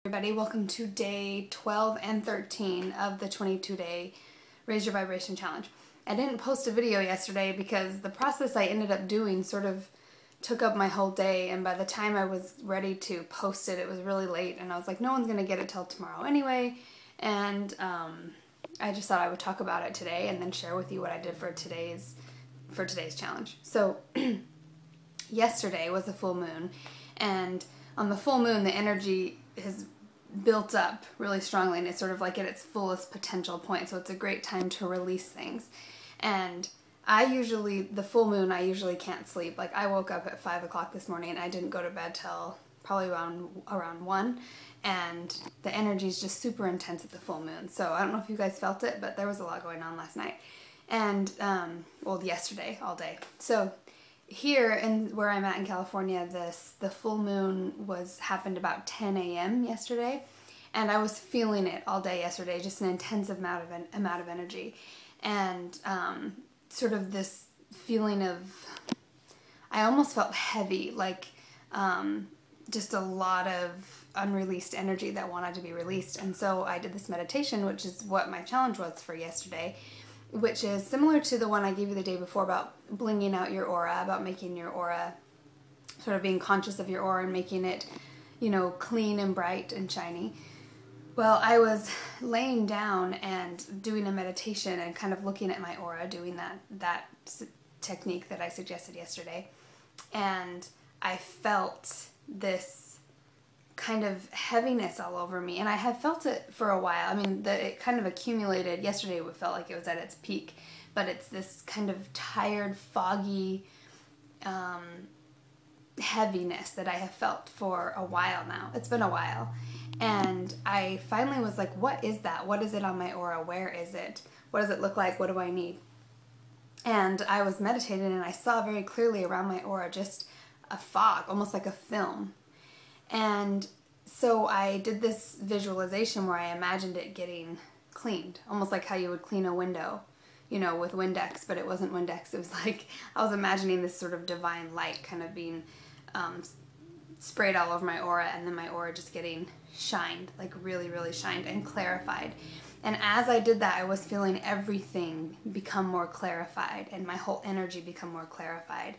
Everybody, welcome to day 12 and 13 of the 22-day Raise Your Vibration Challenge. I didn't post a video yesterday because the process I ended up doing sort of took up my whole day, and by the time I was ready to post it, it was really late, and I was like, no one's gonna get it till tomorrow anyway, and I just thought I would talk about it today and then share with you what I did for today's challenge. So yesterday was a full moon, and on the full moon the energy has built up really strongly, and it's sort of like at its fullest potential point, so it's a great time to release things. And the full moon, I usually can't sleep. Like, I woke up at 5 o'clock this morning and I didn't go to bed till probably around 1, and the energy is just super intense at the full moon. So I don't know if you guys felt it, but there was a lot going on last night, and well, yesterday all day. So here where I'm at in California, the full moon happened about 10 a.m. yesterday, and I was feeling it all day yesterday, just an intense amount of energy, and sort of this feeling of, I almost felt heavy, like just a lot of unreleased energy that wanted to be released. And so I did this meditation, which is what my challenge was for yesterday, which is similar to the one I gave you the day before about blinging out your aura, about making your aura, sort of being conscious of your aura and making it, you know, clean and bright and shiny. Well, I was laying down and doing a meditation and kind of looking at my aura, doing that technique that I suggested yesterday, and I felt this kind of heaviness all over me, and I have felt it for a while. I mean, it kind of accumulated. Yesterday it felt like it was at its peak, but it's this kind of tired, foggy heaviness that I have felt for a while now. It's been a while, and I finally was like, what is that? What is it on my aura? Where is it? What does it look like? What do I need? And I was meditating, and I saw very clearly around my aura just a fog, almost like a film. And so I did this visualization where I imagined it getting cleaned, almost like how you would clean a window, you know, with Windex, but it wasn't Windex. It was like, I was imagining this sort of divine light kind of being sprayed all over my aura, and then my aura just getting shined, like really, really shined and clarified. And as I did that, I was feeling everything become more clarified, and my whole energy become more clarified.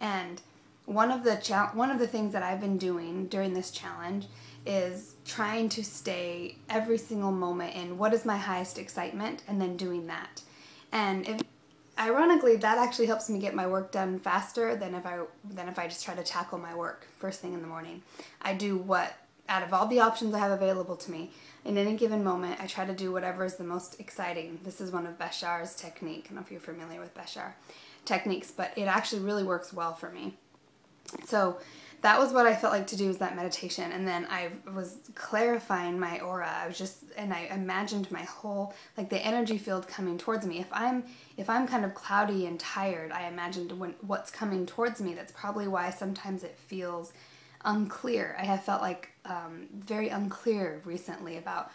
And one of the things that I've been doing during this challenge is trying to stay every single moment in what is my highest excitement, and then doing that. And ironically, that actually helps me get my work done faster than if I just try to tackle my work first thing in the morning. I do what, out of all the options I have available to me, in any given moment, I try to do whatever is the most exciting. This is one of Bashar's technique. I don't know if you're familiar with Bashar techniques, but it actually really works well for me. So that was what I felt like to do, was that meditation. And then I was clarifying my aura. I imagined my whole, like, the energy field coming towards me. If I'm kind of cloudy and tired, I imagined what's coming towards me. That's probably why sometimes it feels unclear. I have felt like very unclear recently about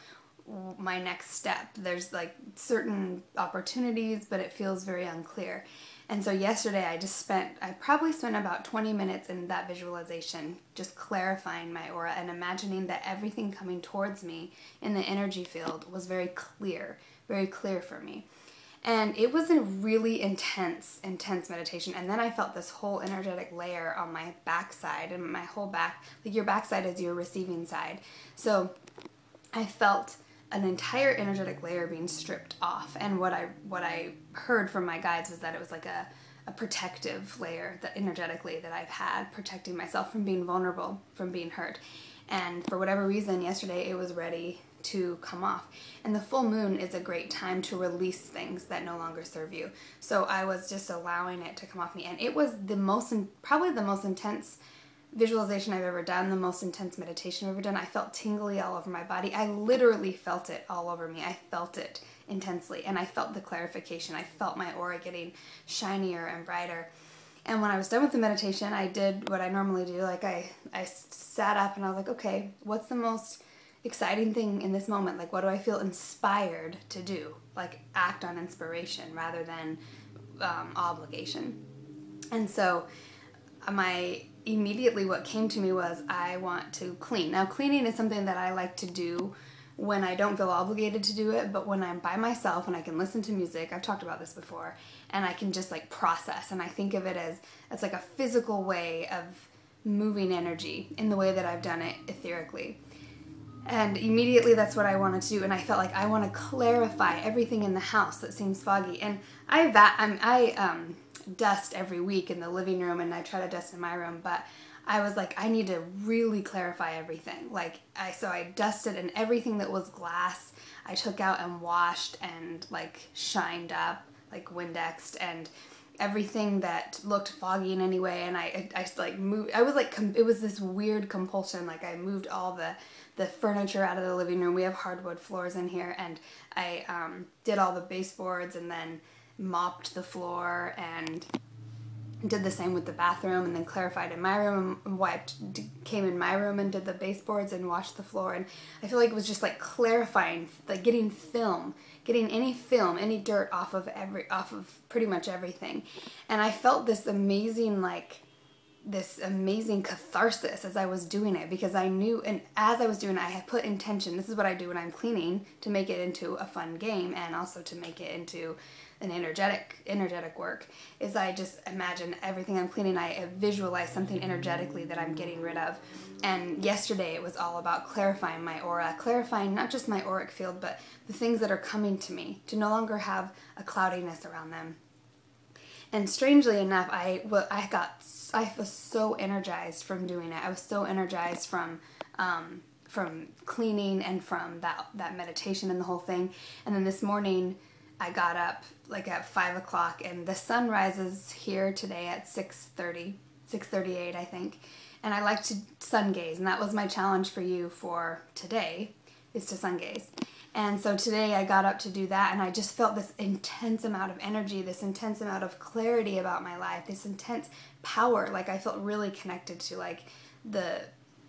my next step. There's like certain opportunities, but it feels very unclear. And so yesterday I probably spent about 20 minutes in that visualization, just clarifying my aura and imagining that everything coming towards me in the energy field was very clear for me. And it was a really intense meditation. And then I felt this whole energetic layer on my backside, and my whole back, like your backside is your receiving side. So I felt an entire energetic layer being stripped off. And what I heard from my guides was that it was like a protective layer that energetically that I've had, protecting myself from being vulnerable, from being hurt. And for whatever reason, yesterday it was ready to come off. And the full moon is a great time to release things that no longer serve you. So I was just allowing it to come off me. And it was probably the most intense visualization I've ever done, the most intense meditation I've ever done. I felt tingly all over my body. I literally felt it all over me. I felt it intensely, and I felt the clarification. I felt my aura getting shinier and brighter. And when I was done with the meditation, I did what I normally do. Like, I sat up and I was like, okay, what's the most exciting thing in this moment? Like, what do I feel inspired to do? Like, act on inspiration rather than obligation. And so immediately what came to me was I want to clean. Now, cleaning is something that I like to do when I don't feel obligated to do it, but when I'm by myself and I can listen to music, I've talked about this before, and I can just like process, and I think of it as it's like a physical way of moving energy in the way that I've done it etherically. And immediately that's what I wanted to do, and I felt like I want to clarify everything in the house that seems foggy. And I dust every week in the living room, and I try to dust in my room, but I was like, I need to really clarify everything. So I dusted, and everything that was glass, I took out and washed and like shined up, like Windexed, and everything that looked foggy in any way. And I like moved. I was like, it was this weird compulsion. Like I moved all the furniture out of the living room. We have hardwood floors in here, and I did all the baseboards, and then mopped the floor, and did the same with the bathroom, and then clarified in my room, and came in my room and did the baseboards and washed the floor. And I feel like it was just like clarifying, like getting any dirt off of pretty much everything. And I felt this amazing catharsis as I was doing it, because I knew, and as I was doing it, I had put intention. This is what I do when I'm cleaning, to make it into a fun game, and also to make it into an energetic work, is I just imagine everything I'm cleaning, I visualize something energetically that I'm getting rid of. And yesterday it was all about clarifying my aura, clarifying not just my auric field, but the things that are coming to me, to no longer have a cloudiness around them. And strangely enough, I was so energized from doing it. I was so energized from cleaning and from that meditation and the whole thing. And then this morning, I got up like at 5 o'clock, and the sun rises here today at 6:38, I think. And I like to sun gaze, and that was my challenge for you for today, is to sun gaze. And so today I got up to do that, and I just felt this intense amount of energy, this intense amount of clarity about my life, this intense power. Like I felt really connected to like the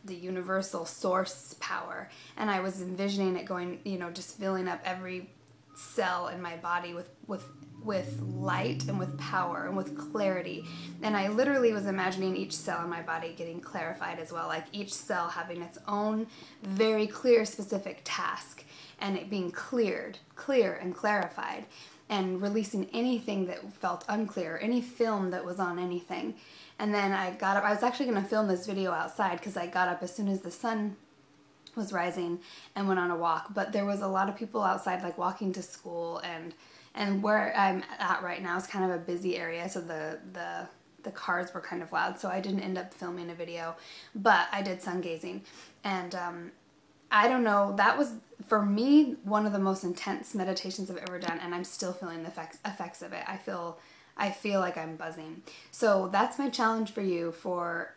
universal source power. And I was envisioning it going, just filling up every cell in my body with light and with power and with clarity. And I literally was imagining each cell in my body getting clarified as well, like each cell having its own very clear, specific task, and it being clear and clarified, and releasing anything that felt unclear, any film that was on anything. And then I got up. I was actually going to film this video outside, because I got up as soon as the sun was rising and went on a walk. But there was a lot of people outside, like walking to school, and where I'm at right now is kind of a busy area, so the cars were kind of loud, so I didn't end up filming a video, but I did sun gazing. And I don't know, that was for me one of the most intense meditations I've ever done, and I'm still feeling the effects of it. I feel like I'm buzzing. So that's my challenge for you for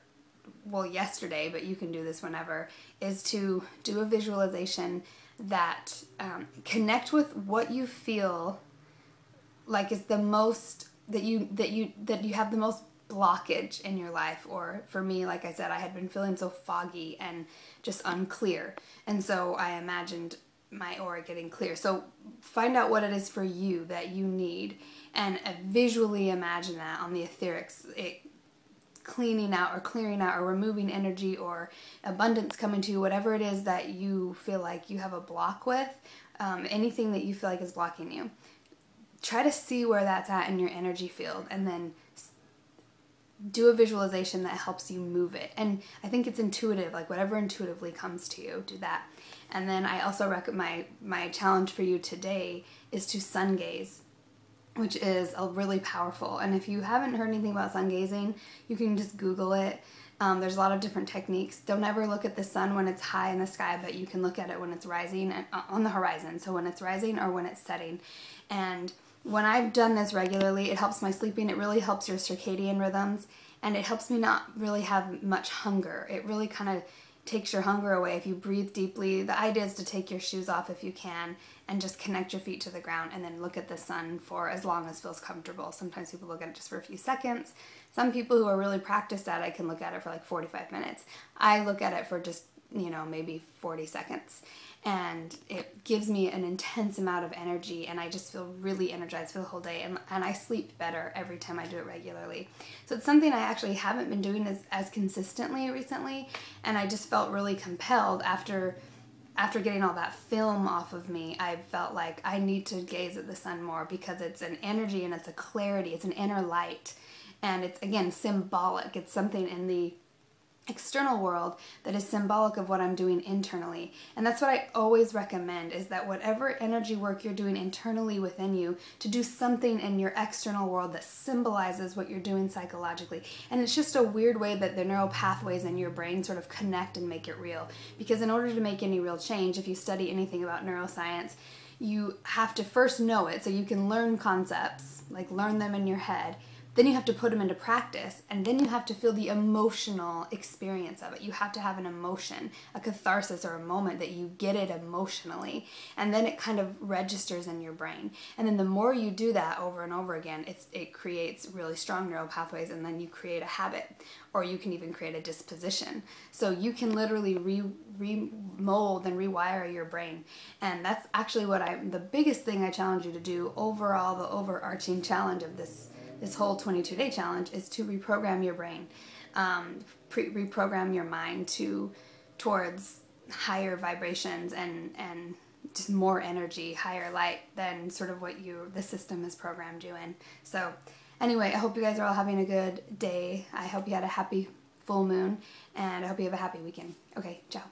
yesterday, but you can do this whenever, is to do a visualization that connect with what you feel like is the most, that you have the most blockage in your life. Or for me, like I said, I had been feeling so foggy and just unclear, and so I imagined my aura getting clear. So find out what it is for you that you need, and visually imagine that on the etherics, it cleaning out or clearing out or removing energy or abundance coming to you, whatever it is that you feel like you have a block with, anything that you feel like is blocking you. Try to see where that's at in your energy field, and then do a visualization that helps you move it. And I think it's intuitive, like whatever intuitively comes to you, do that. And then I also recommend my challenge for you today is to sun gaze, which is a really powerful. And if you haven't heard anything about sun gazing, you can just Google it. There's a lot of different techniques. Don't ever look at the sun when it's high in the sky, but you can look at it when it's rising and on the horizon. So when it's rising or when it's setting. And when I've done this regularly, it helps my sleeping. It really helps your circadian rhythms, and it helps me not really have much hunger. It really kind of takes your hunger away if you breathe deeply. The idea is to take your shoes off if you can, and just connect your feet to the ground, and then look at the sun for as long as feels comfortable. Sometimes people look at it just for a few seconds. Some people who are really practiced at it can look at it for like 45 minutes. I look at it for just maybe 40 seconds. And it gives me an intense amount of energy, and I just feel really energized for the whole day, and I sleep better every time I do it regularly. So it's something I actually haven't been doing as consistently recently, and I just felt really compelled after getting all that film off of me. I felt like I need to gaze at the sun more, because it's an energy and it's a clarity, it's an inner light, and it's, again, symbolic. It's something in the external world that is symbolic of what I'm doing internally. And that's what I always recommend, is that whatever energy work you're doing internally within you, to do something in your external world that symbolizes what you're doing psychologically. And it's just a weird way that the neural pathways in your brain sort of connect and make it real. Because in order to make any real change, if you study anything about neuroscience, you have to first know it, so you can learn concepts, like learn them in your head. Then you have to put them into practice, and then you have to feel the emotional experience of it. You have to have an emotion, a catharsis, or a moment that you get it emotionally, and then it kind of registers in your brain. And then the more you do that over and over again, it creates really strong neural pathways, and then you create a habit, or you can even create a disposition. So you can literally remold and rewire your brain. And that's actually the biggest thing I challenge you to do overall, the overarching challenge of this whole 22-day challenge, is to reprogram your brain, reprogram your mind towards higher vibrations and just more energy, higher light than sort of what the system has programmed you in. So anyway, I hope you guys are all having a good day. I hope you had a happy full moon, and I hope you have a happy weekend. Okay, ciao.